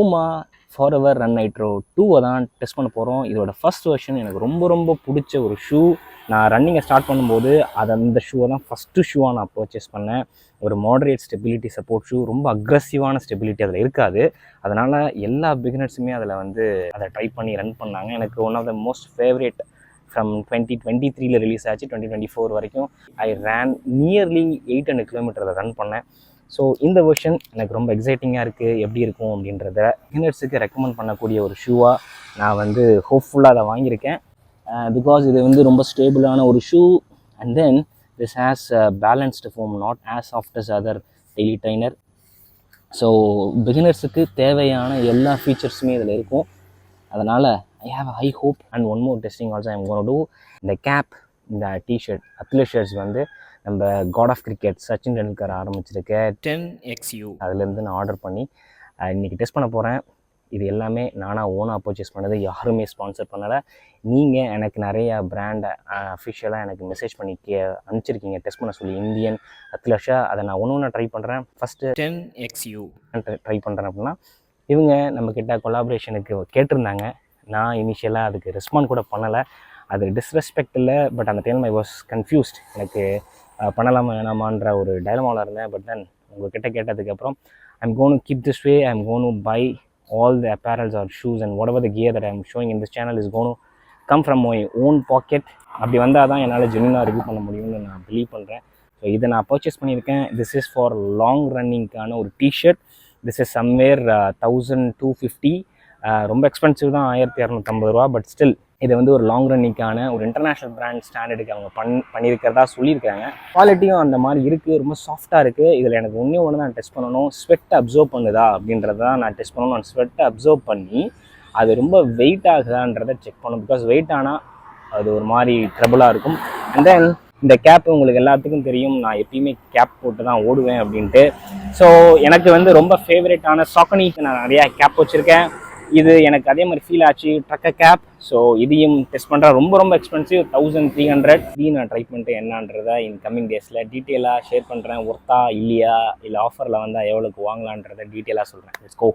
பூமா forever run nitro 2 தான் test பண்ண போகிறோம். இதோட ஃபர்ஸ்ட் வெர்ஷன் எனக்கு ரொம்ப ரொம்ப பிடிச்ச ஒரு ஷூ. நான் ரன்னிங்கை ஸ்டார்ட் பண்ணும்போது அந்த ஷூவை தான் ஃபஸ்ட்டு ஷூவாக நான் பர்ச்சேஸ் பண்ணேன். ஒரு மாடரேட் ஸ்டெபிலிட்டி சப்போர்ட் ஷூ, ரொம்ப அக்ரெசிவான ஸ்டெபிலிட்டி அதில் இருக்காது. அதனால் எல்லா பிகினர்ஸுமே அதில் வந்து அதை ட்ரை பண்ணி ரன் பண்ணாங்க. எனக்கு one of the most favourite from 2023 release ஆச்சு 2024 வரைக்கும். I ran nearly 800 kilometre run பண்ணேன். ஸோ இந்த வெர்ஷன் எனக்கு ரொம்ப எக்ஸைட்டிங்காக இருக்குது. எப்படி இருக்கும் அப்படின்றத பிகினர்ஸுக்கு ரெக்கமெண்ட் பண்ணக்கூடிய ஒரு ஷூவாக நான் வந்து ஹோப்ஃபுல்லாக அதை வாங்கியிருக்கேன். பிகாஸ் இது வந்து ரொம்ப ஸ்டேபிளான ஒரு shoe. And then this has balanced foam, not as soft as other daily trainer. So பிகினர்ஸுக்கு தேவையான எல்லா ஃபீச்சர்ஸுமே இதில் இருக்கும். அதனால் I have high hope. And one more testing also I'm gonna இந்த கேப், இந்த டிஷர்ட், அத்லெட் வந்து நம்ம god of cricket Sachin Tendulkar ஆரம்பிச்சிருக்க 10XU அதுலேருந்து நான் ஆர்டர் பண்ணி இன்றைக்கி டெஸ்ட் பண்ண போகிறேன். இது எல்லாமே நானாக ஓனாக பர்ச்சேஸ் பண்ணது, யாருமே ஸ்பான்சர் பண்ணலை. நீங்கள் எனக்கு நிறையா பிராண்டை அஃபிஷியலாக எனக்கு மெசேஜ் பண்ணி அனுப்பிச்சிருக்கீங்க டெஸ்ட் பண்ண சொல்லி, இந்தியன் அத்லெட்ஸா. அதை நான் ஒன்று ட்ரை பண்ணுறேன். ஃபஸ்ட்டு 10XU ட்ரை பண்ணுறேன். அப்படின்னா இவங்க நம்மக்கிட்ட கொலாபரேஷனுக்கு கேட்டிருந்தாங்க. நான் இனிஷியலாக அதுக்கு ரெஸ்பாண்ட் கூட பண்ணலை. அது டிஸ்ரெஸ்பெக்ட் இல்லை, பட் அந்த டைம் ஐ வாஸ் கன்ஃபியூஸ்ட். எனக்கு பண்ணலாமா வேணாமான்ற ஒரு டைலமாவில் இருந்தேன். பட் தென் உங்கள்கிட்ட கேட்டதுக்கப்புறம் I'm gonna keep this way. I'm gonna buy all the apparels or shoes and whatever the gear that I am showing in this channel is going to come from my own pocket. அப்படி வந்தால் தான் என்னால் ஜென்யூனாக review பண்ண முடியும்னு நான் believe பண்ணுறேன். So இதை நான் பர்ச்சேஸ் பண்ணியிருக்கேன். திஸ் இஸ் ஃபார் லாங் ரன்னிங்க்கான ஒரு டிஷர்ட். This is somewhere 1250. ரொம்ப எக்ஸ்பென்சிவ் தான், 1250 ரூபா. பட் ஸ்டில் இதை வந்து ஒரு லாங் ரன்னிங்கான ஒரு இன்டர்நேஷ்னல் பிராண்ட் ஸ்டாண்டர்டுக்கு அவங்க பண்ணியிருக்கிறதா சொல்லியிருக்காங்க. குவாலிட்டியும் அந்த மாதிரி இருக்குது, ரொம்ப சாஃப்டாக இருக்குது. இதில் எனக்கு ஒன்று தான் டெஸ்ட் பண்ணணும், ஸ்வெட் அப்சர்வ் பண்ணுதா அப்படின்றத தான் நான் டெஸ்ட் பண்ணணும். நான் ஸ்வெட்டை அப்சர்வ் பண்ணி அது ரொம்ப வெயிட் ஆகுதான்றதை செக் பண்ணணும். பிகாஸ் வெயிட் ஆனால் அது ஒரு மாதிரி ட்ரபுளாக இருக்கும். அண்ட் தென் இந்த கேப் உங்களுக்கு எல்லாத்துக்கும் தெரியும், நான் எப்பயுமே கேப் போட்டு தான் ஓடுவேன் அப்படின்ட்டு. ஸோ எனக்கு வந்து ரொம்ப ஃபேவரட்டான சாக்கனிக்கு நான் நிறையா கேப் வச்சுருக்கேன். இது எனக்கு அதே மாதிரி ஃபீல் ஆச்சு, ட்ரக்க கேப். ஸோ இதையும் டெஸ்ட் பண்ணுறேன். ரொம்ப ரொம்ப எக்ஸ்பென்சிவ், 1300. நான் ட்ரை பண்ணிட்டு என்னன்றதை இன் கம்மிங் டேஸில் டீட்டெயிலாக ஷேர் பண்ணுறேன். ஒர்த்தா இல்லையா, இல்லை ஆஃபரில் வந்தால் எவ்வளோக்கு வாங்கலான்றதை டீட்டெயிலாக சொல்கிறேன். லெட்ஸ் கோ.